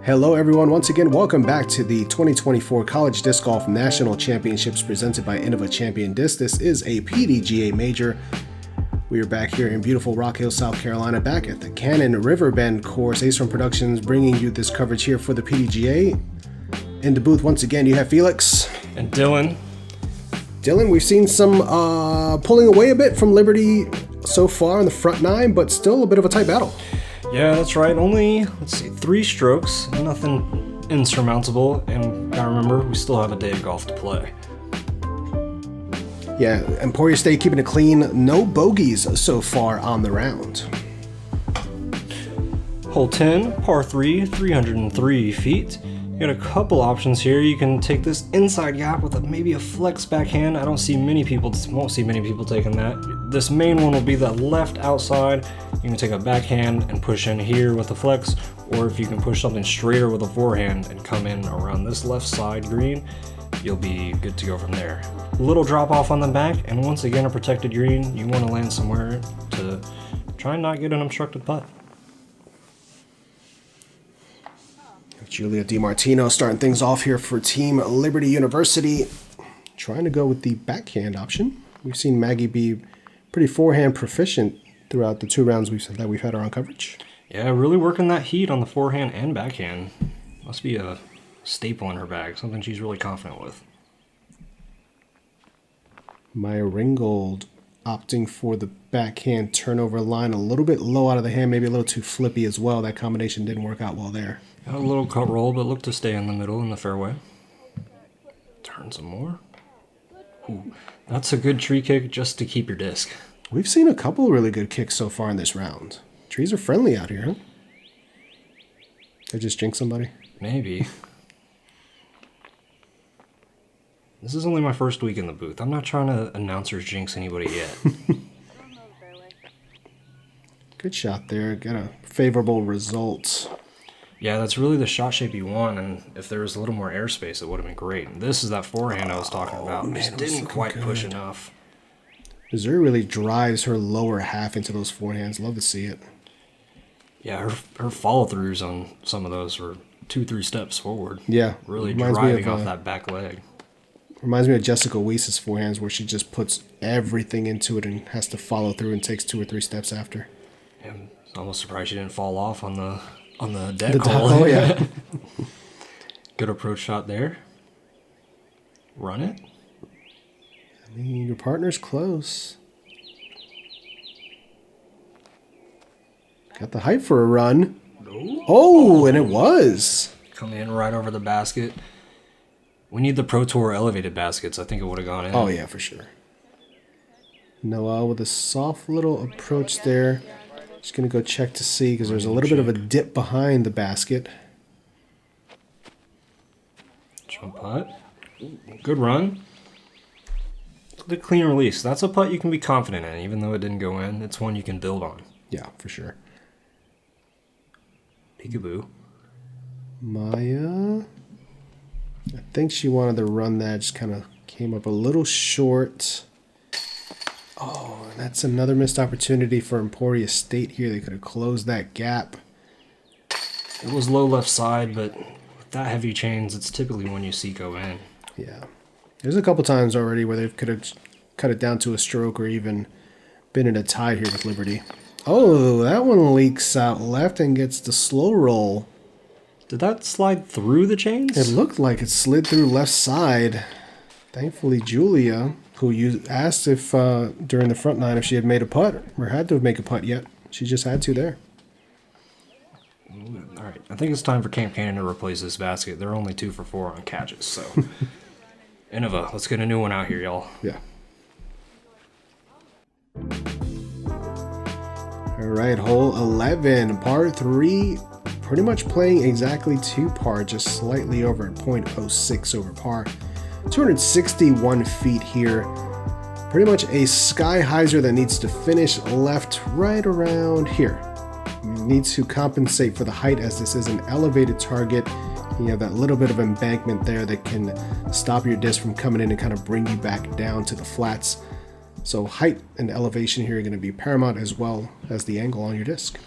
Hello everyone, once again welcome back to the 2024 College Disc Golf National Championships presented by Innova Champion Disc. This is a PDGA major. We are back here in beautiful Rock Hill, South Carolina, back at the Cannon Riverbend course. Ace from Productions bringing you this coverage here for the PDGA. In the booth once again you have Felix. And Dillon. Dillon, we've seen some pulling away a bit from Liberty so far in the front nine, but still a bit of a tight battle. Yeah, that's right. Only, 3 strokes. Nothing insurmountable. And gotta remember, we still have a day of golf to play. Yeah, Emporia State keeping it clean. No bogeys so far on the round. Hole 10, par 3, 303 feet. You got a couple options here. You can take this inside gap with maybe a flex backhand. I won't see many people taking that. This main one will be the left outside. You can take a backhand and push in here with a flex, or if you can push something straighter with a forehand and come in around this left side green, you'll be good to go from there. A little drop off on the back, and once again a protected green. You want to land somewhere to try and not get an obstructed putt. Julia Dimartino starting things off here for Team Liberty University. Trying to go with the backhand option. We've seen Maggie be pretty forehand proficient throughout the 2 rounds we've had her on coverage. Yeah, really working that heat on the forehand and backhand. Must be a staple in her bag, something she's really confident with. Maya Ringgold opting for the backhand turnover line, a little bit low out of the hand, maybe a little too flippy as well. That combination didn't work out well there. Got a little cut roll, but looked to stay in the middle in the fairway. Turn some more. Ooh, that's a good tree kick just to keep your disc. We've seen a couple really good kicks so far in this round. Trees are friendly out here, huh? Did I just jinx somebody? Maybe. This is only my first week in the booth. I'm not trying to announcers jinx anybody yet. Good shot there. Got a favorable result. Yeah, that's really the shot shape you want, and if there was a little more airspace, it would have been great. This is that forehand I was talking about. Man, just didn't quite push enough. Missoury really drives her lower half into those forehands. Love to see it. Yeah, her follow-throughs on some of those were 2-3 steps forward. Yeah. Really driving off that back leg. Reminds me of Jessica Weiss's forehands, where she just puts everything into it and has to follow through and takes 2 or 3 steps after. Yeah, I'm almost surprised she didn't fall off on the deck hole. Oh, yeah. Good approach shot there. Run it. I mean, your partner's close. Got the height for a run. Oh, and it was. Come in right over the basket. We need the Pro Tour elevated baskets. I think it would have gone in. Oh, yeah, for sure. Noelle with a soft little approach there. Just going to go check to see because there's a little bit of a dip behind the basket. Jump putt. Good run. The clean release. That's a putt you can be confident in, even though it didn't go in. It's one you can build on. Yeah, for sure. Peekaboo. Maya. I think she wanted to run that. Just kind of came up a little short. Oh, and that's another missed opportunity for Emporia State here. They could have closed that gap. It was low left side, but with that heavy chains, it's typically when you see go in. Yeah. There's a couple times already where they could have cut it down to a stroke or even been in a tie here with Liberty. Oh, that one leaks out left and gets the slow roll. Did that slide through the chains? It looked like it slid through left side. Thankfully, Julia, who asked if during the front nine if she had made a putt or had to make a putt yet. She just had to there. All right, I think it's time for Camp Cannon to replace this basket. They're only 2 for 4 on catches, so Innova, let's get a new one out here, y'all. Yeah. All right, hole 11, par 3. Pretty much playing exactly to par, just slightly over at 0.06 over par. 261 feet here. Pretty much a sky hyzer that needs to finish left right around here. You need to compensate for the height as this is an elevated target. You have that little bit of embankment there that can stop your disc from coming in and kind of bring you back down to the flats. So height and elevation here are going to be paramount as well as the angle on your disc.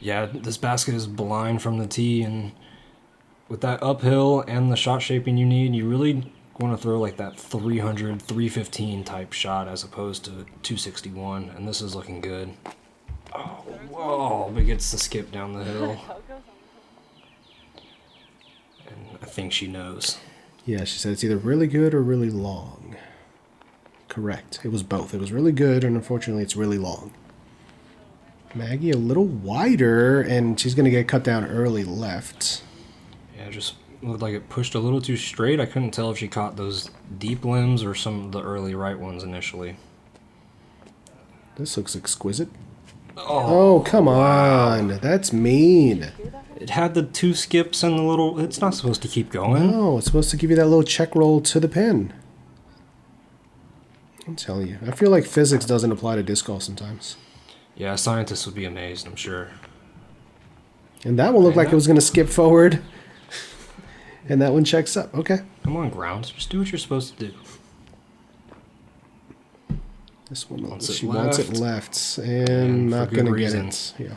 Yeah, this basket is blind from the tee, and with that uphill and the shot shaping you need, you really want to throw like that 300, 315 type shot as opposed to 261, and this is looking good. Oh, whoa, but gets the skip down the hill. And I think she knows. Yeah, she said it's either really good or really long. Correct. It was both. It was really good, and unfortunately it's really long. Maggie a little wider, and she's going to get cut down early left. Yeah, just looked like it pushed a little too straight. I couldn't tell if she caught those deep limbs or some of the early right ones initially. This looks exquisite. Oh, come on. That's mean. It had the 2 skips and the little... It's not supposed to keep going. No, it's supposed to give you that little check roll to the pin. I'm telling you. I feel like physics doesn't apply to disc golf sometimes. Yeah, scientists would be amazed, I'm sure. And that one looked like it was going to skip forward. And that one checks up. Okay. Come on, ground. Just do what you're supposed to do. This one, Wants she it wants it left. And not going to get it. Yeah.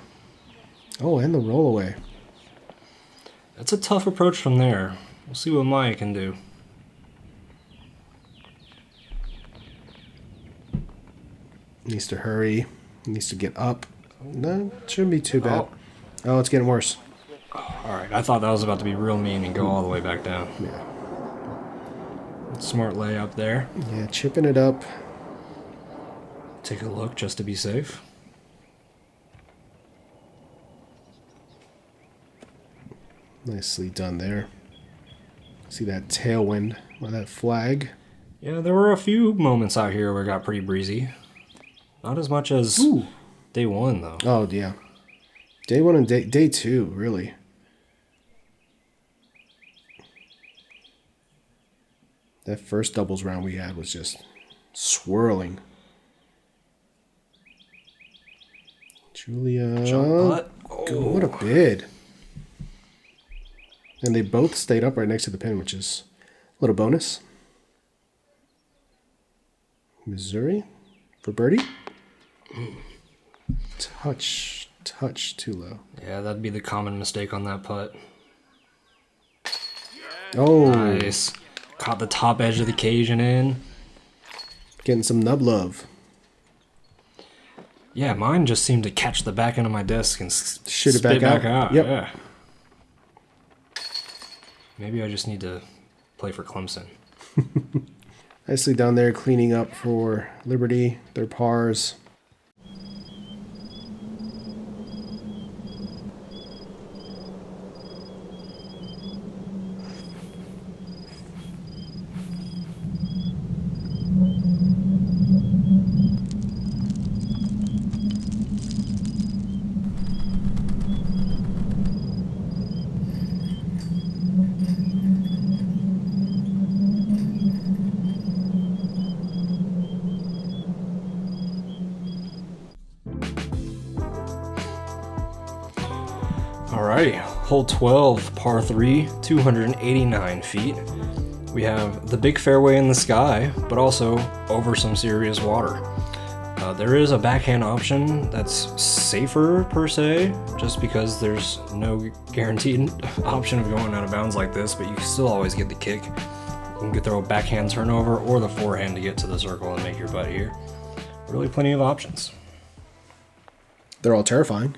Oh, and the roll away. That's a tough approach from there. We'll see what Maya can do. Needs to hurry. Needs to get up. No, shouldn't be too bad. Oh, it's getting worse. Alright, I thought that was about to be real mean and go all the way back down. Yeah. Smart layup there. Yeah, chipping it up. Take a look just to be safe. Nicely done there. See that tailwind by that flag. Yeah, there were a few moments out here where it got pretty breezy. Not as much as day 1, though. Oh, yeah. Day 1 and day 2, really. That first doubles round we had was just swirling. Julia. Jump putt. Oh. What a bid. And they both stayed up right next to the pin, which is a little bonus. Missoury for birdie. Touch too low. Yeah, that'd be the common mistake on that putt. Oh, Nice. Caught the top edge of the cage and in. getting some nub love. Yeah, mine just seemed to catch the back end of my disc and Shoot it spit back out. Yep. Yeah. Maybe I just need to play for Clemson. Nicely down there, cleaning up for Liberty, their pars. Alrighty, hole 12, par 3, 289 feet. We have the big fairway in the sky, but also over some serious water. There is a backhand option that's safer per se, just because there's no guaranteed option of going out of bounds like this, but you can still always get the kick. You can throw a backhand turnover or the forehand to get to the circle and make your putt here. Really plenty of options. They're all terrifying,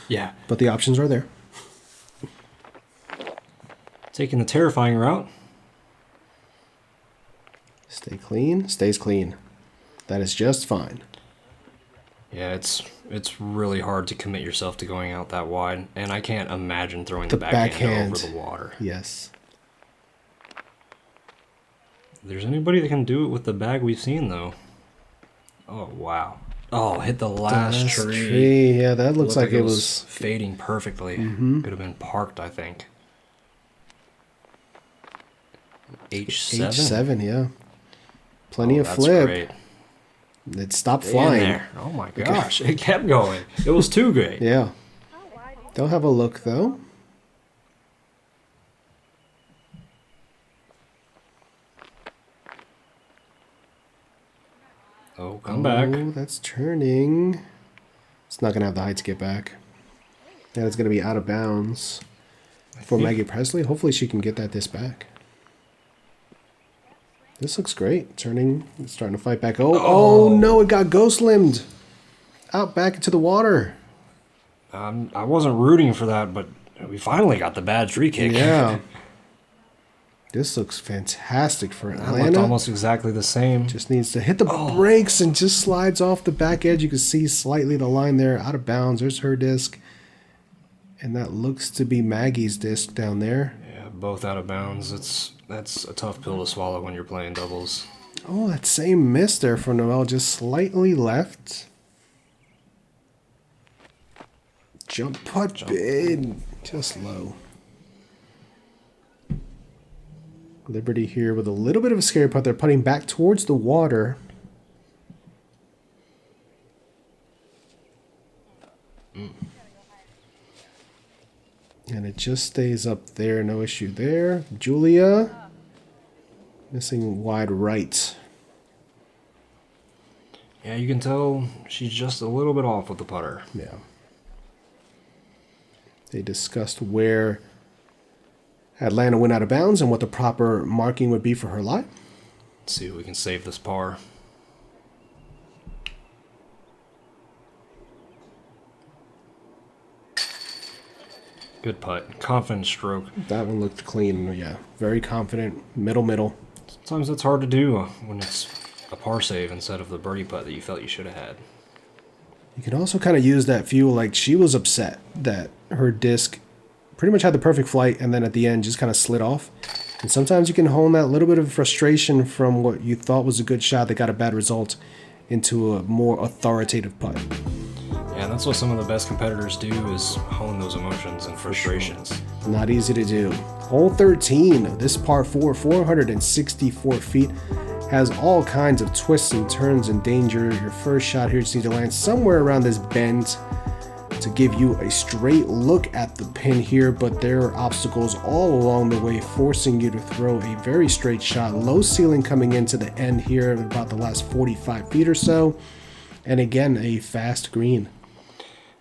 Yeah. but the options are there. Taking the terrifying route. Stay clean, stays clean. That is just fine. Yeah, it's really hard to commit yourself to going out that wide, and I can't imagine throwing the backhand over the water. Yes. If there's anybody that can do it with the bag we've seen, though. Oh, wow. Oh, hit the last tree. Yeah, that looks like it was fading perfectly. Could have been parked, I think. H7? H7, yeah. Plenty of that's flip. Great. It stopped In flying. there. Oh my gosh, it kept going. It was too great. Yeah. They'll have a look, though. Oh, come back. Oh, that's turning. It's not going to have the height to get back. And it's going to be out of bounds. for Maggie Presley. Hopefully she can get that disc back. This looks great. Turning, starting to fight back. Oh no, it got ghost limbed. Out back into the water. I wasn't rooting for that, but we finally got the bad tree kick. Yeah. This looks fantastic for Atlanta. That looked almost exactly the same. Just needs to hit the brakes and just slides off the back edge. You can see slightly the line there, out of bounds. There's her disc. And that looks to be Maggie's disc down there. Yeah, both out of bounds. That's a tough pill to swallow when you're playing doubles. Oh, that same miss there for Noelle, just slightly left. Jump putt bid, just low. Liberty here with a little bit of a scary putt. They're putting back towards the water. And it just stays up there. No issue there. Julia missing wide right. Yeah, you can tell she's just a little bit off with the putter. Yeah. They discussed where Atlanta went out of bounds and what the proper marking would be for her lie. Let's see if we can save this par. Good putt. Confident stroke. That one looked clean. Yeah, very confident. Middle. Sometimes it's hard to do when it's a par save instead of the birdie putt that you felt you should have had. You can also kind of use that fuel. Like, she was upset that her disc pretty much had the perfect flight and then at the end just kind of slid off. And sometimes you can hone that little bit of frustration from what you thought was a good shot that got a bad result into a more authoritative putt. Yeah, and that's what some of the best competitors do, is hone those emotions and frustrations. Not easy to do. Hole 13, this par 4, 464 feet, has all kinds of twists and turns and danger. Your first shot here just needs to land somewhere around this bend to give you a straight look at the pin here, but there are obstacles all along the way forcing you to throw a very straight shot. Low ceiling coming into the end here at about the last 45 feet or so, and again a fast green.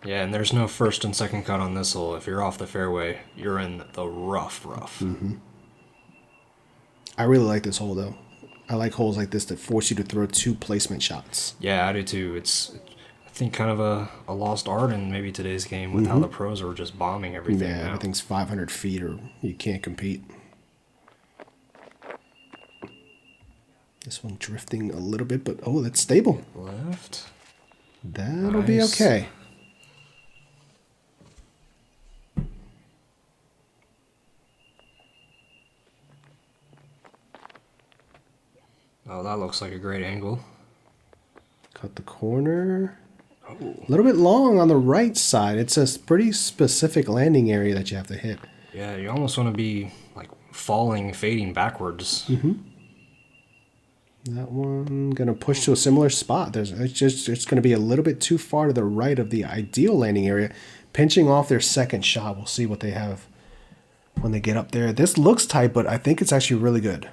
Yeah, and there's no first and second cut on this hole. If you're off the fairway, you're in the rough. Mm-hmm. I really like this hole though. I like holes like this that force you to throw two placement shots. Yeah, I do too. It's, I think, kind of a lost art in maybe today's game with how the pros are just bombing everything. Yeah, now. everything's 500 feet or you can't compete. This one drifting a little bit, but oh, that's stable. Left. That'll be okay. Oh, that looks like a great angle. Cut the corner. A little bit long on the right side. It's a pretty specific landing area that you have to hit. Yeah, you almost want to be like falling, fading backwards. That one gonna push to a similar spot. It's gonna be a little bit too far to the right of the ideal landing area. Pinching off their second shot. We'll see what they have when they get up there. This looks tight, but I think it's actually really good.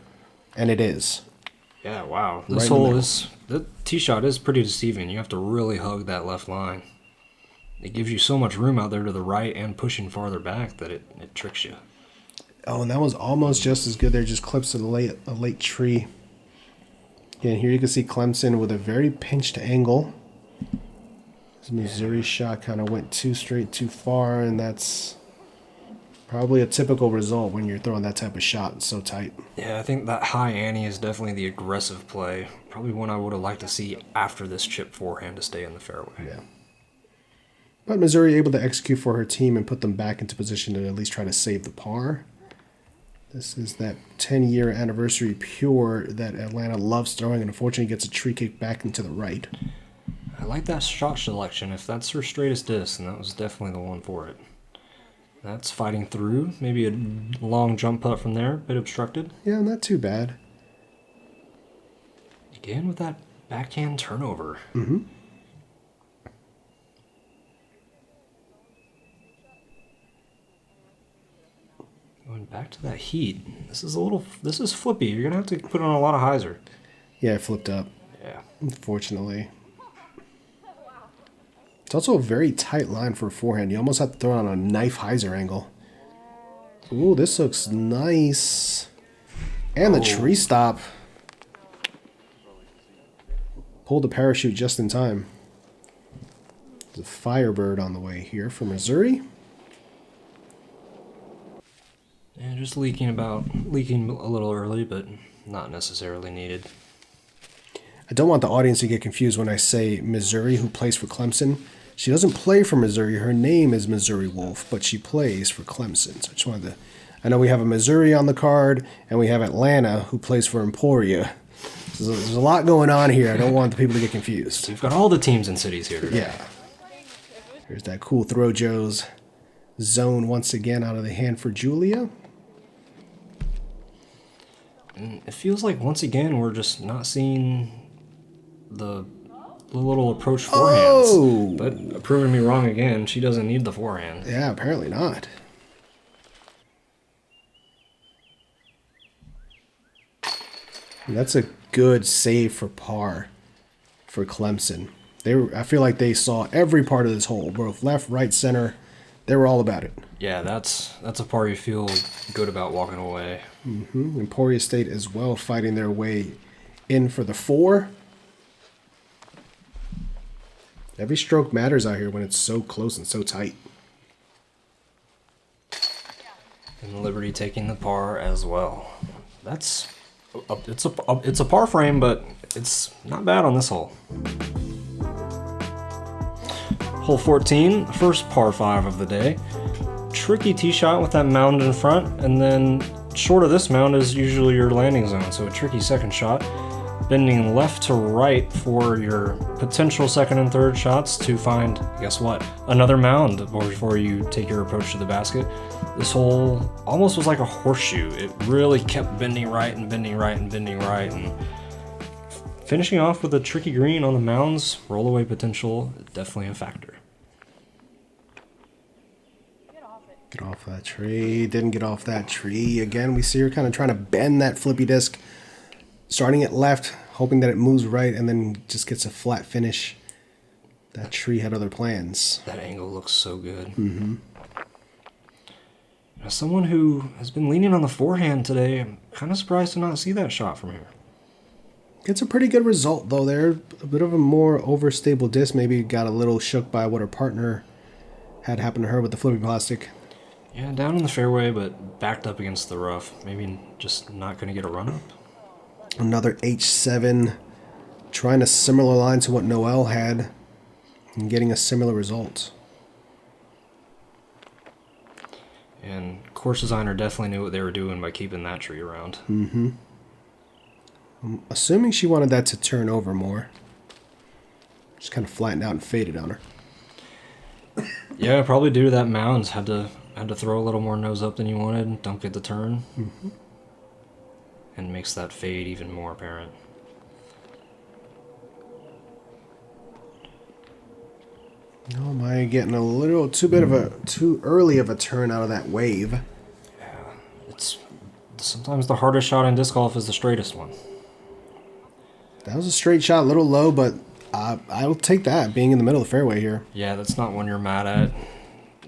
And it is. Yeah, wow. This hole is, the tee shot is pretty deceiving. You have to really hug that left line. It gives you so much room out there to the right and pushing farther back that it tricks you. Oh, and that was almost just as good there. Just clips a late tree. Yeah, and here you can see Clemson with a very pinched angle. This Missoury shot kind of went too straight, too far, and that's probably a typical result when you're throwing that type of shot so tight. Yeah, I think that high ante is definitely the aggressive play. Probably one I would have liked to see after this chip forehand to stay in the fairway. Yeah. But Missoury able to execute for her team and put them back into position to at least try to save the par. This is that 10-year anniversary pure that Atlanta loves throwing, and unfortunately gets a tree kick back into the right. I like that shot selection. If that's her straightest disc, and that was definitely the one for it. That's fighting through. Maybe a long jump putt from there. A bit obstructed. Yeah, not too bad. Again with that backhand turnover. Mm-hmm. Going back to that heat. This is flippy. You're going to have to put on a lot of hyzer. Yeah, it flipped up. Yeah. Unfortunately. It's also a very tight line for a forehand. You almost have to throw it on a knife hyzer angle. Ooh, this looks nice. And the tree stop. Pulled the parachute just in time. There's a Firebird on the way here from Missoury. And just leaking a little early, but not necessarily needed. I don't want the audience to get confused when I say Missoury, who plays for Clemson. She doesn't play for Missoury. Her name is Missoury Wolff, but she plays for Clemson. So I just wanted to... I know we have a Missoury on the card, and we have Atlanta, who plays for Emporia. So there's a lot going on here. I don't want the people to get confused. We've got all the teams and cities here today. Yeah. There's that cool throw Joe's zone once again out of the hand for Julia. And it feels like, once again, we're just not seeing the little approach forehands. Oh! But proving me wrong again, she doesn't need the forehand. Yeah, apparently not. And that's a good save for par for Clemson. I feel like they saw every part of this hole, both left, right, center. They were all about it. Yeah, that's a par you feel good about walking away. Emporia State as well, fighting their way in for the 4. Every stroke matters out here when it's so close and so tight. And Liberty taking the par as well. It's a par frame, but it's not bad on this hole. Hole 14, first par 5 of the day. Tricky tee shot with that mound in front, and then short of this mound is usually your landing zone, so a tricky second shot. Bending left to right for your potential second and third shots to find, guess what, another mound before you take your approach to the basket. This hole almost was like a horseshoe. It really kept bending right and bending right and bending right, and finishing off with a tricky green on the mounds, roll-away potential, definitely a factor. Get off that tree. Didn't get off that tree. Again, we see her kind of trying to bend that flippy disc. Starting it left, hoping that it moves right, and then just gets a flat finish. That tree had other plans. That angle looks so good. As someone who has been leaning on the forehand today, I'm kind of surprised to not see that shot from here. It's a pretty good result, though. There, a bit of a more overstable disc. Maybe got a little shook by what her partner had happened to her with the flippy plastic. Yeah, down in the fairway, but backed up against the rough. Maybe just not going to get a run-up. Another H7, trying a similar line to what Noelle had, and getting a similar result. And course designer definitely knew what they were doing by keeping that tree around. I'm assuming she wanted that to turn over more. Just kind of flattened out and faded on her. Yeah, probably due to that mound. Had to throw a little more nose up than you wanted. Don't get the turn. And makes that fade even more apparent. No, am I getting a little too early of a turn out of that wave? Yeah, it's sometimes the hardest shot in disc golf is the straightest one. That was a straight shot, a little low, but I'll take that, being in the middle of the fairway here. Yeah, that's not one you're mad at.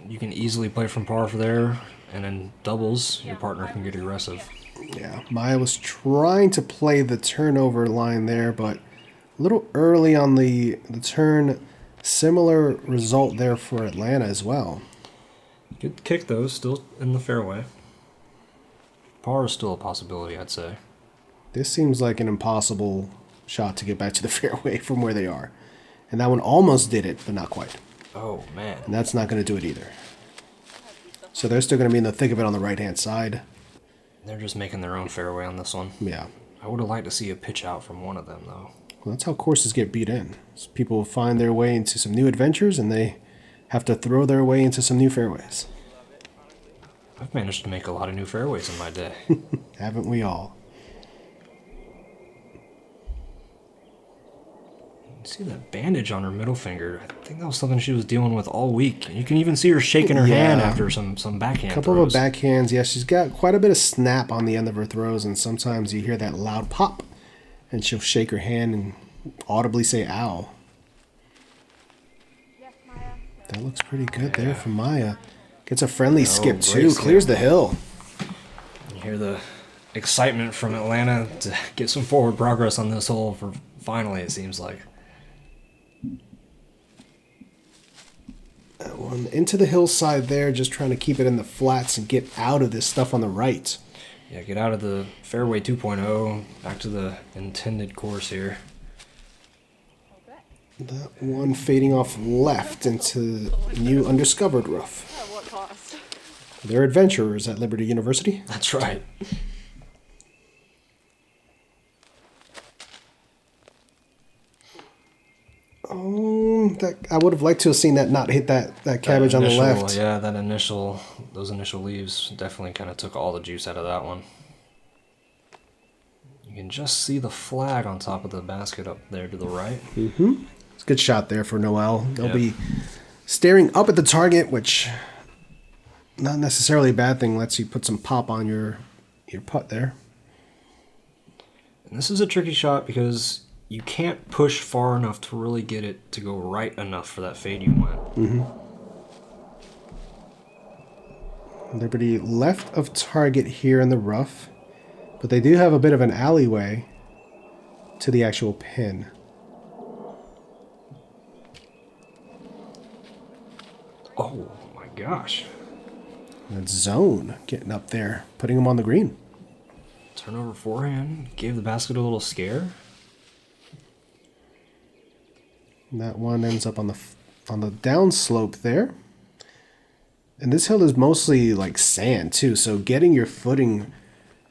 You can easily play from par for there, and in doubles, your partner can get aggressive. Yeah, Maya was trying to play the turnover line there, but a little early on the turn. Similar result there for Atlanta as well. Good kick, though, still in the fairway. Par is still a possibility, I'd say. This seems like an impossible shot to get back to the fairway from where they are. And that one almost did it, but not quite. Oh, man. And that's not going to do it either. So they're still going to be in the thick of it on the right-hand side. They're just making their own fairway on this one. Yeah. I would have liked to see a pitch out from one of them, though. Well, that's how courses get beat in. People find their way into some new adventures, and they have to throw their way into some new fairways. I've managed to make a lot of new fairways in my day. Haven't we all? You see that bandage on her middle finger? I think that was something she was dealing with all week. And you can even see her shaking her hand after some backhand couple throws. of backhands. Yeah, she's got quite a bit of snap on the end of her throws, and sometimes you hear that loud pop, and she'll shake her hand and audibly say, ow. That looks pretty good there from Maya. Gets a friendly skip, too. Skip. Clears the hill. hear the excitement from Atlanta to get some forward progress on this hole for finally, it seems like. That one into the hillside there, just trying to keep it in the flats and get out of this stuff on the right. Yeah, get out of the fairway 2.0, back to the intended course here. That one fading off left into new undiscovered rough. At what cost? They're adventurers at Liberty University. That's right. I would have liked to have seen that not hit that cabbage on the left. Yeah, those initial leaves definitely kind of took all the juice out of that one. You can just see the flag on top of the basket up there to the right. Mm-hmm. It's a good shot there for Noelle. They'll be staring up at the target, which not necessarily a bad thing. Lets you put some pop on your putt there. And this is a tricky shot because you can't push far enough to really get it to go right enough for that fade you want. Mm-hmm. Liberty left of target here in the rough, but they do have a bit of an alleyway to the actual pin. Oh my gosh. That zone getting up there, putting them on the green. Turnover forehand, gave the basket a little scare. And that one ends up on the downslope there. And this hill is mostly like sand too, so getting your footing,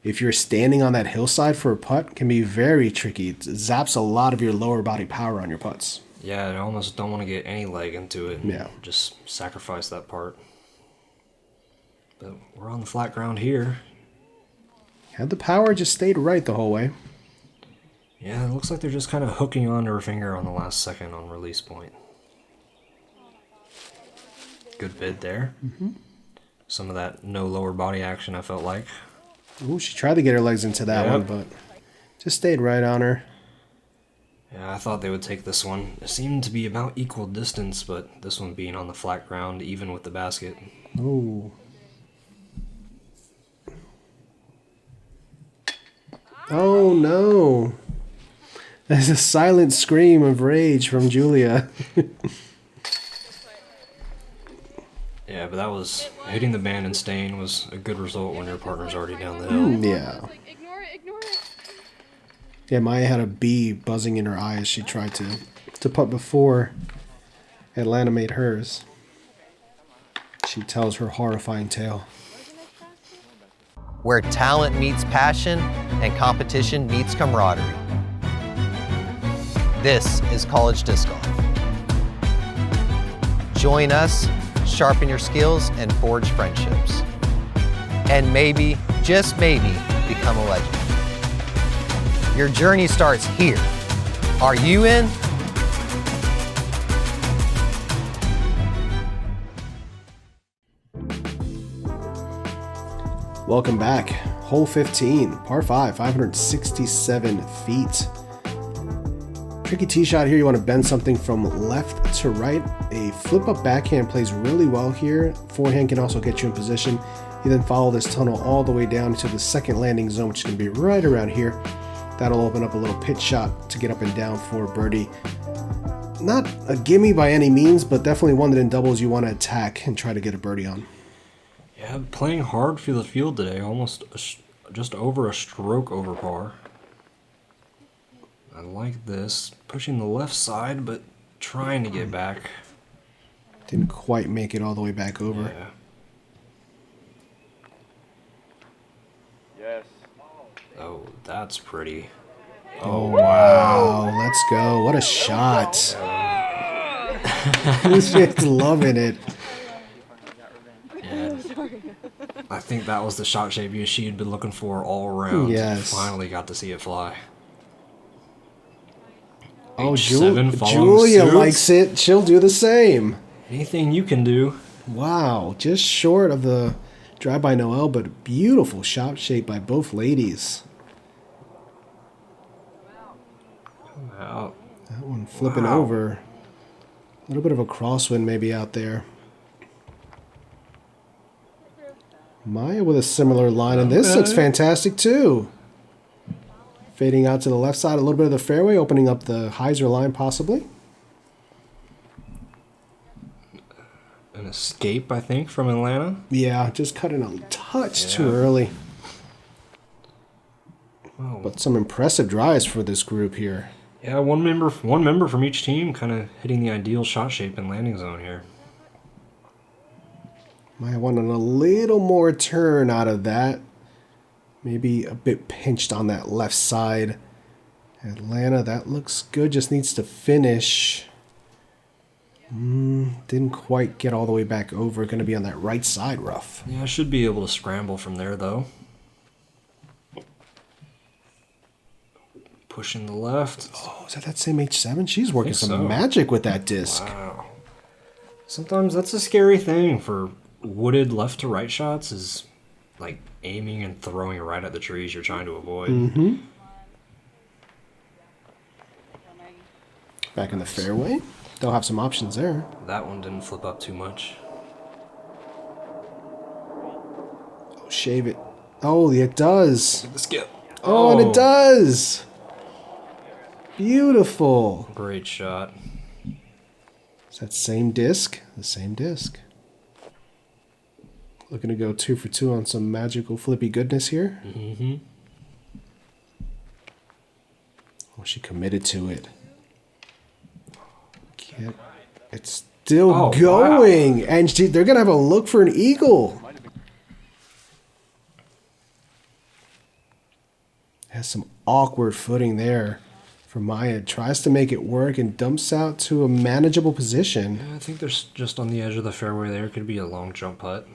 if you're standing on that hillside for a putt, can be very tricky. It zaps a lot of your lower body power on your putts. Yeah, I almost don't want to get any leg into it. Yeah. Just sacrifice that part. But we're on the flat ground here. Had the power, just stayed right the whole way. Yeah, it looks like they're just kind of hooking onto her finger on the last second on release point. Good bid there. Mm-hmm. Some of that no lower body action, I felt like. Ooh, she tried to get her legs into that one, but just stayed right on her. Yeah, I thought they would take this one. It seemed to be about equal distance, but this one being on the flat ground, even with the basket. Ooh. Oh no. There's a silent scream of rage from Julia. Yeah, but that was... hitting the band and staying was a good result when your partner's already down the hill. Yeah. Like, ignore it. Yeah, Maya had a bee buzzing in her eye as she tried to putt before Atlanta made hers. She tells her horrifying tale. Where talent meets passion and competition meets camaraderie. This is College Disc Golf. Join us, sharpen your skills, and forge friendships. And maybe, just maybe, become a legend. Your journey starts here. Are you in? Welcome back. Hole 15, par 5, 567 feet. Tricky tee shot here. You want to bend something from left to right. A flip-up backhand plays really well here. Forehand can also get you in position. You then follow this tunnel all the way down to the second landing zone, which is going to be right around here. That'll open up a little pitch shot to get up and down for birdie. Not a gimme by any means, but definitely one that in doubles you want to attack and try to get a birdie on. Yeah, playing hard for the field today, almost just over a stroke over par. I like this. Pushing the left side, but trying to get back. Didn't quite make it all the way back over. Yeah. Yes. Oh, that's pretty. Oh, wow. Let's go. What a shot. He's just loving it. Yeah. I think that was the shot shape she had been looking for all around. Yes. Finally got to see it fly. Oh, H7 following Julia suit. likes it. She'll do the same. Anything you can do. Wow. Just short of the drive by Noelle, but beautiful shot shape by both ladies. Wow. That one flipping over. A little bit of a crosswind maybe out there. Maya with a similar line, and this looks fantastic too. Fading out to the left side, a little bit of the fairway, opening up the hyzer line possibly. An escape, I think, from Atlanta. Yeah, just cutting a touch too early. Oh. But some impressive drives for this group here. Yeah, one member from each team kind of hitting the ideal shot shape and landing zone here. Maya wanted a little more turn out of that. Maybe a bit pinched on that left side. Atlanta, that looks good. Just needs to finish. Didn't quite get all the way back over. Going to be on that right side rough. Yeah, I should be able to scramble from there, though. Pushing the left. Oh, is that same H7? She's working some so. magic with that disc. Wow. Sometimes that's a scary thing for wooded left to right shots, is like aiming and throwing right at the trees you're trying to avoid. Mm-hmm. Back in the fairway. They'll have some options there. That one didn't flip up too much. Oh, shave it. Oh, it does. The skip. Oh, and it does. Beautiful. Great shot. Is that same disc? The same disc. Looking to go 2 for 2 on some magical flippy goodness here. Mm-hmm. Oh, she committed to it. It's still going. Wow. And they're going to have a look for an eagle. Has some awkward footing there for Maya. Tries to make it work and dumps out to a manageable position. Yeah, I think there's just on the edge of the fairway there. Could be a long jump putt.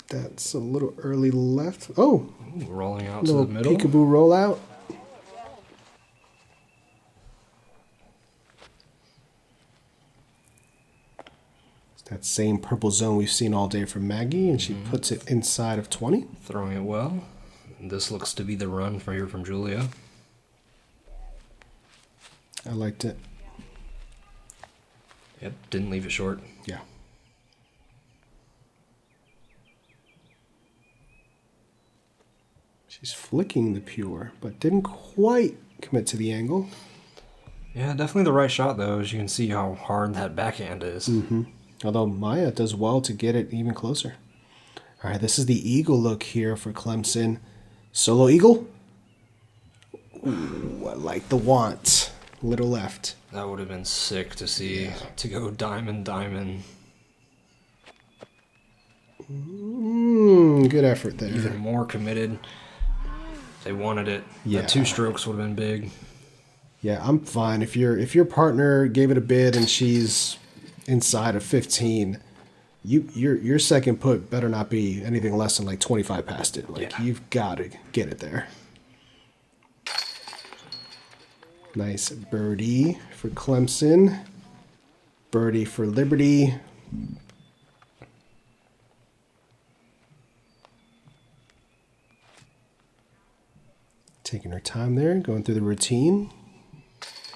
That's a little early left. Oh, ooh, rolling out to the middle. Peekaboo rollout. It's that same purple zone we've seen all day from Maggie, and she puts it inside of 20. Throwing it well. This looks to be the run for here from Julia. I liked it. Yep, didn't leave it short. Yeah. She's flicking the pure, but didn't quite commit to the angle. Yeah, definitely the right shot, though, as you can see how hard that backhand is. Mm-hmm. Although Maya does well to get it even closer. All right, this is the eagle look here for Clemson. Solo eagle. Ooh, I like the want. Little left. That would have been sick to see, to go diamond, diamond. Good effort there. Even more committed. They wanted it. Yeah. The 2 strokes would have been big. Yeah, I'm fine. If your partner gave it a bid and she's inside of 15, your second put better not be anything less than like 25 past it. Like you've got to get it there. Nice birdie for Clemson. Birdie for Liberty. Taking her time there, going through the routine.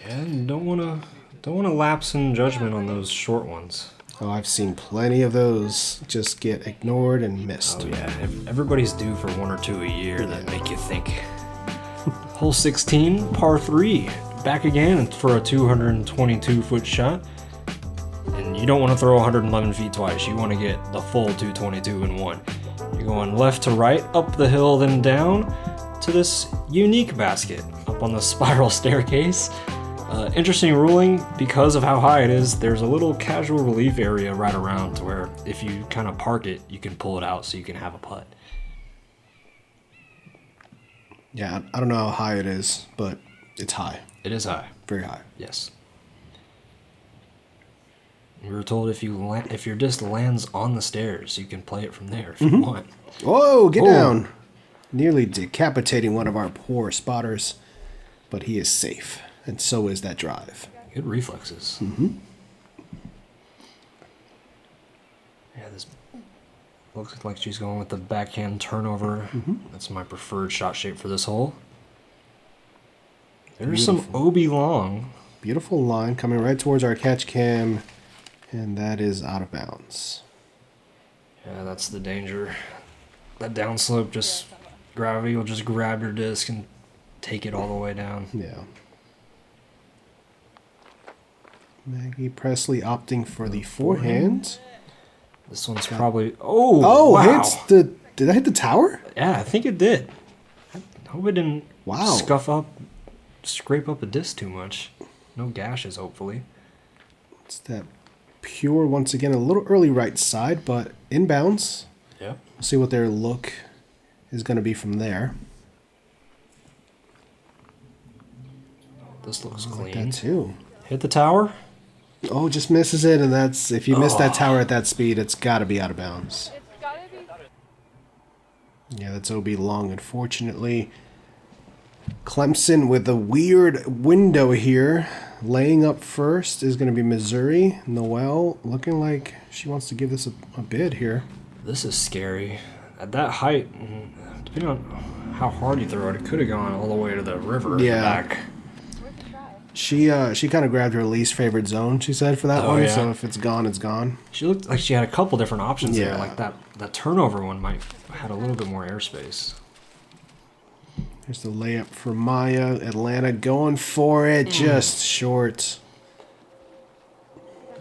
Yeah, and don't want to lapse in judgment on those short ones. Oh, I've seen plenty of those just get ignored and missed. Oh yeah, everybody's due for 1 or 2 a year that make you think. Hole 16, par 3. Back again for a 222-foot shot. And you don't want to throw 111 feet twice. You want to get the full 222 in one. You're going left to right, up the hill, then down to this unique basket up on the spiral staircase. Interesting ruling, because of how high it is, there's a little casual relief area right around to where if you kind of park it, you can pull it out so you can have a putt. Yeah, I don't know how high it is, but it's high. It is high. Very high. Yes. We were told if your disc lands on the stairs, you can play it from there if you want. Whoa, get down. Nearly decapitating one of our poor spotters, but he is safe, and so is that drive. Good reflexes. Mm-hmm. Yeah, this looks like she's going with the backhand turnover. That's my preferred shot shape for this hole. There's some OB long. Beautiful line coming right towards our catch cam. And that is out of bounds. Yeah, that's the danger. That downslope, just gravity will just grab your disc and take it all the way down. Yeah. Maggie Presley opting for the forehand. This one's probably... Oh, Oh, wow. hits the... Did that hit the tower? Yeah, I think it did. I hope it didn't Wow. scrape up a disc too much. No gashes, hopefully. It's that pure, once again, a little early right side, but inbounds. Yep. We'll see what their look is going to be from there. This looks I like clean. that too. Hit the tower? Oh, just misses it, and that's... If you miss that tower at that speed, it's got to be out of bounds. It's gotta be. Yeah, that's OB long, unfortunately. Clemson with a weird window here. Laying up first is going to be Missoury. Noelle looking like she wants to give this a bid here. This is scary. At that height, depending on how hard you throw it, it could have gone all the way to the river Yeah. back. She kind of grabbed her least favorite zone, she said, for that Oh, one. yeah. So if it's gone, it's gone. She looked like she had a couple different options Yeah. there. Like that turnover one might had a little bit more airspace. Here's the layup for Maya. Atlanta going for it, just short.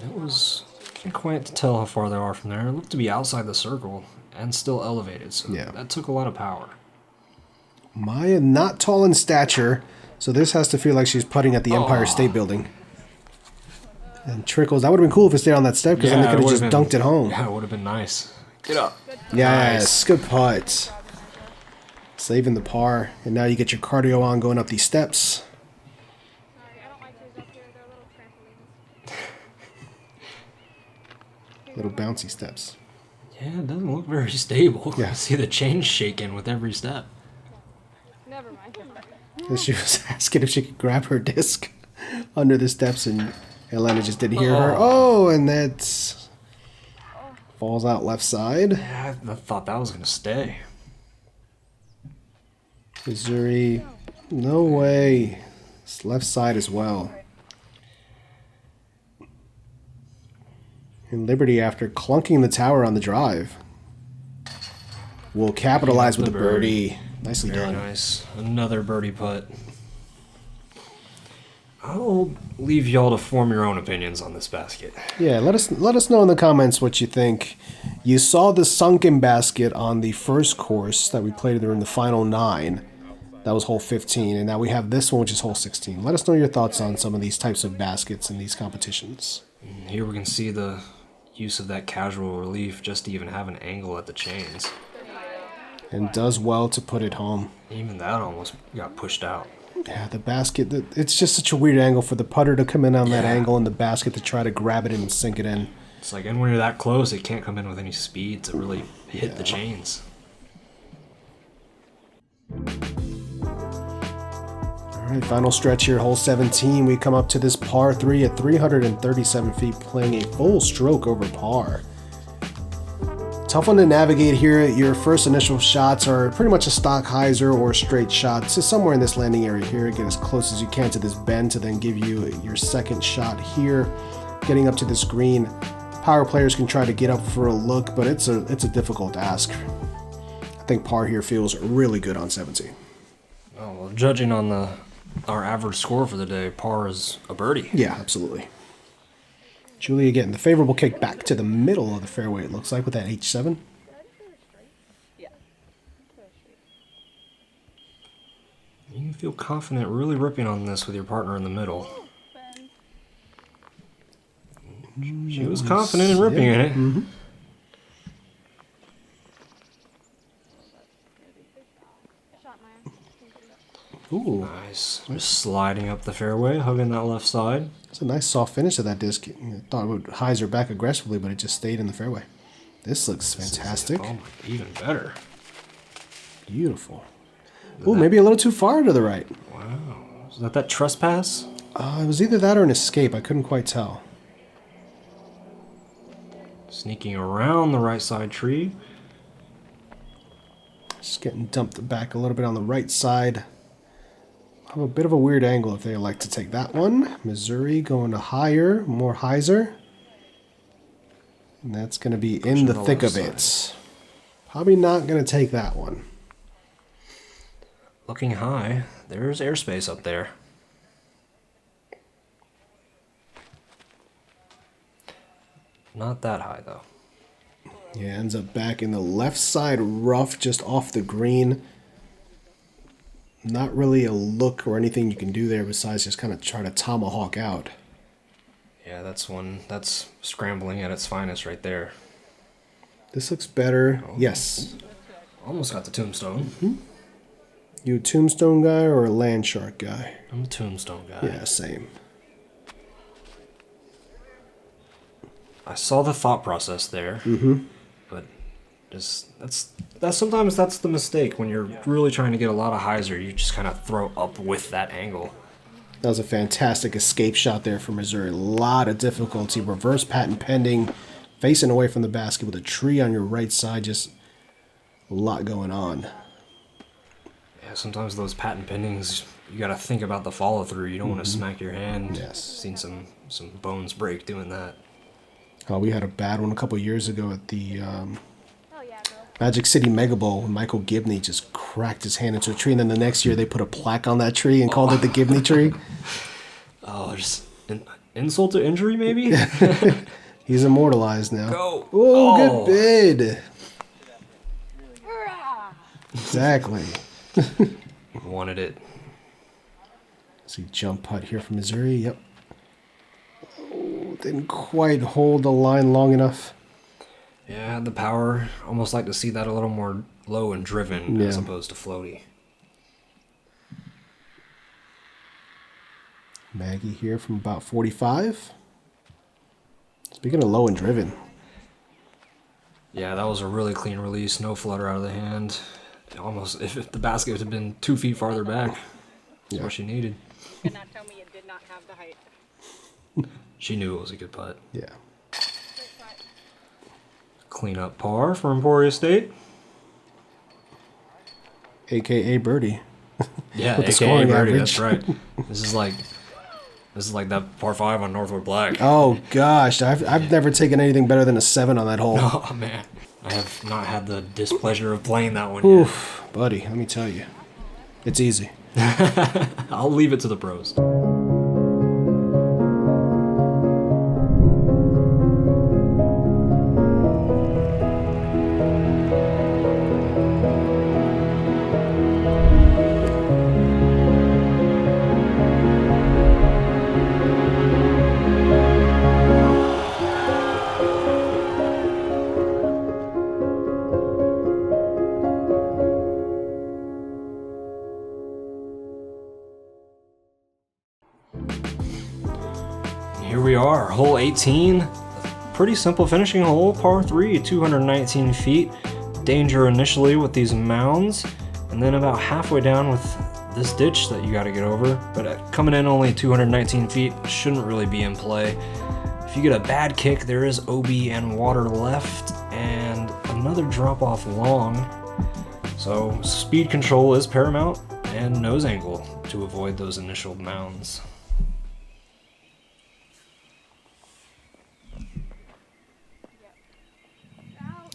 It was can't quite tell how far they are from there. It looked to be outside the circle and still elevated, so Yeah. that took a lot of power. Maya not tall in stature, so this has to feel like she's putting at the Empire State Building. And trickles. That would have been cool if it stayed on that step, because then they it could have would've just been- dunked it home. Yeah, it would have been nice. Get up. Yes, good putt. Saving the par. And now you get your cardio on going up these steps. Sorry, I don't like those up here. They're little trampolines. Little bouncy steps. Yeah, it doesn't look very stable. Yeah. I see the chains shaking with every step. Never mind. And she was asking if she could grab her disc under the steps, and Atlanta just didn't hear her. Oh, and that falls out left side. Yeah, I thought that was gonna stay. Missoury, no way. It's left side as well. And Liberty, after clunking the tower on the drive, will capitalize with the birdie. Nicely Very done. nice. Another birdie putt. I'll leave y'all to form your own opinions on this basket. Yeah, let us know in the comments what you think. You saw the sunken basket on the first course that we played during the final 9. That was hole 15, and now we have this one, which is hole 16. Let us know your thoughts on some of these types of baskets in these competitions. Here we can see the use of that casual relief just to even have an angle at the chains. And does well to put it home. Even that almost got pushed out. Yeah, the basket, it's just such a weird angle for the putter to come in on that Yeah. angle and the basket to try to grab it and sink it in. It's like, and when you're that close, it can't come in with any speed to really hit the chains. All right, final stretch here, hole 17. We come up to this par 3 at 337 feet, playing a full stroke over par. Tough one to navigate here. Your first initial shots are pretty much a stock hyzer or straight shot. So somewhere in this landing area here, get as close as you can to this bend to then give you your second shot here. Getting up to this green, power players can try to get up for a look, but it's a difficult ask. I think par here feels really good on 17. Oh, well, judging on our average score for the day, par is a birdie. Yeah, absolutely. Julia getting the favorable kick back to the middle of the fairway, it looks like, with that H7. You can feel confident really ripping on this with your partner in the middle. She was confident in ripping in it. Mm-hmm. Shot Maya. Ooh, Nice. Just sliding up the fairway, hugging that left side. it's a nice soft finish to that disc. I thought it would hyzer back aggressively, but it just stayed in the fairway. This looks fantastic. Oh, my, even better. Beautiful. Ooh, maybe a little too far to the right. Wow. Is that trespass? It was either that or an escape. I couldn't quite tell. Sneaking around the right side tree. Just getting dumped back a little bit on the right side. Have a bit of a weird angle if they like to take that one. Missoury going to higher, more hyzer. And that's going to be in the thick of it. Probably not going to take that one. Looking high, there's airspace up there. Not that high, though. Yeah, ends up back in the left side rough, just off the green. Not really a look or anything you can do there besides just kind of try to tomahawk out. Yeah, that's scrambling at its finest right there. This looks better. Yes. Almost got the tombstone. Mm-hmm. You a tombstone guy or a land shark guy? I'm a tombstone guy. Yeah, same. I saw the thought process there, but that's sometimes that's the mistake when you're really trying to get a lot of hyzer. You just kind of throw up with that angle. That was a fantastic escape shot there for Missoury. A lot of difficulty. Reverse patent pending, facing away from the basket with a tree on your right side. Just a lot going on. Yeah, sometimes those patent pendings, you got to think about the follow through. You don't want to smack your hand. Yes. Seen some bones break doing that. Oh, we had a bad one a couple years ago at the Oh yeah, bro. Magic City Mega Bowl when Michael Gibney just cracked his hand into a tree, and then the next year they put a plaque on that tree and called it the Gibney tree. Oh, just insult to injury, maybe? He's immortalized now. Go. Oh, good bid. Hurrah! Exactly. Wanted it. See, jump putt here from Missoury. Yep. Oh, didn't quite hold the line long enough. Yeah, the power. Almost like to see that a little more low and driven as Yeah. opposed to floaty. Maggie here from about 45. Speaking of low and driven. Yeah, that was a really clean release. No flutter out of the hand. Almost, if the basket had been 2 feet farther back, that's what she needed. You cannot tell me it did not have the height. She knew it was a good putt. Yeah. Great putt. Clean up par for Emporia State. AKA birdie. Yeah, With the AKA scoring birdie, average. that's right. This is like that par 5 on Northwood Black. Oh gosh, I've never taken anything better than a 7 on that hole. Oh man, I have not had the displeasure of playing that one Oof, buddy, let me tell you, it's easy. yet. I'll leave it to the pros. Here we are, hole 18. Pretty simple finishing hole, par 3, 219 feet. Danger initially with these mounds, and then about halfway down with this ditch that you got to get over. But coming in only 219 feet shouldn't really be in play. If you get a bad kick, there is OB and water left, and another drop off long. So speed control is paramount, and nose angle to avoid those initial mounds.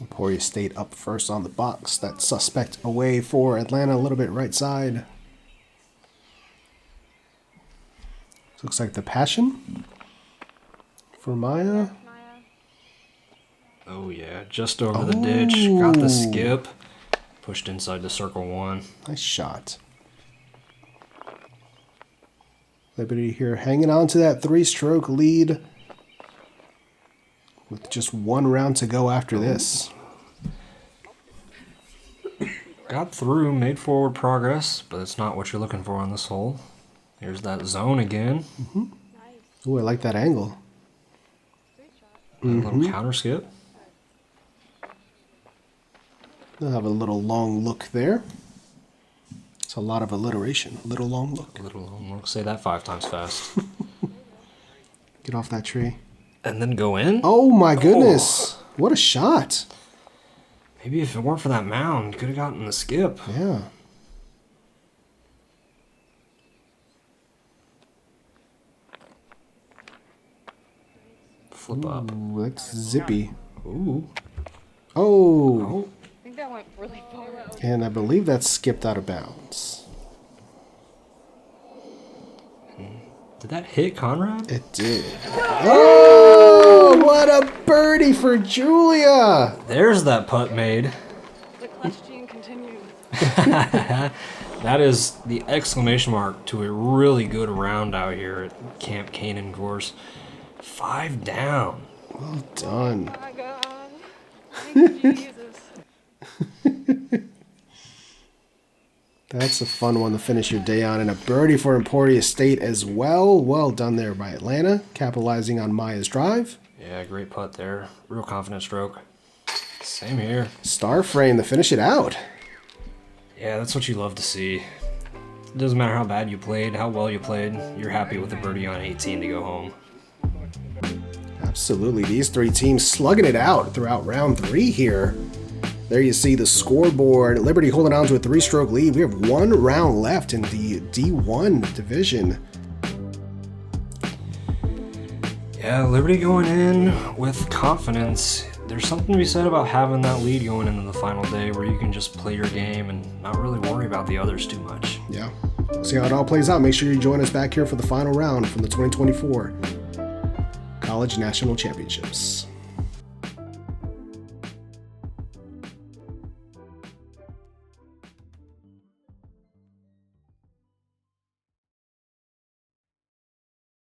Emporia State up first on the box. That suspect away for Atlanta, a little bit right side. Looks like the passion for Maya. Maya. Oh yeah, just over the ditch. Got the skip. Pushed inside the circle 1. Nice shot. Liberty here hanging on to that 3-stroke lead with just 1 round to go after this. Got through, made forward progress, but it's not what you're looking for on this hole. Here's that zone again. Nice. Ooh, I like that angle. Great shot. A little counter skip. They'll have a little long look there. It's a lot of alliteration. Little long look. A little, we'll say that 5 times fast. Get off that tree. And then go in? Oh my goodness. What a shot. Maybe if it weren't for that mound, could have gotten the skip. Yeah. Flip up. Ooh, that's zippy. Ooh. Oh, I think that went really far. and I believe that skipped out of bounds. Did that hit Conrad? It did. Oh, what a birdie for Julia! There's that putt made. The clutch gene continues. That is the exclamation mark to a really good round out here at Camp Canaan course. 5 down. Well done. Oh my God. Thank you, Jesus. That's a fun one to finish your day on, and a birdie for Emporia State as well. Well done there by Atlanta, capitalizing on Maya's drive. Yeah, great putt there. Real confident stroke. Same here. Star frame to finish it out. Yeah, that's what you love to see. It doesn't matter how bad you played, how well you played. You're happy with a birdie on 18 to go home. Absolutely, these three teams slugging it out throughout round 3 here. There you see the scoreboard. Liberty holding on to a 3-stroke lead. We have 1 round left in the D1 division. Yeah, Liberty going in with confidence. There's something to be said about having that lead going into the final day where you can just play your game and not really worry about the others too much. Yeah, we'll see how it all plays out. Make sure you join us back here for the final round from the 2024 College National Championships.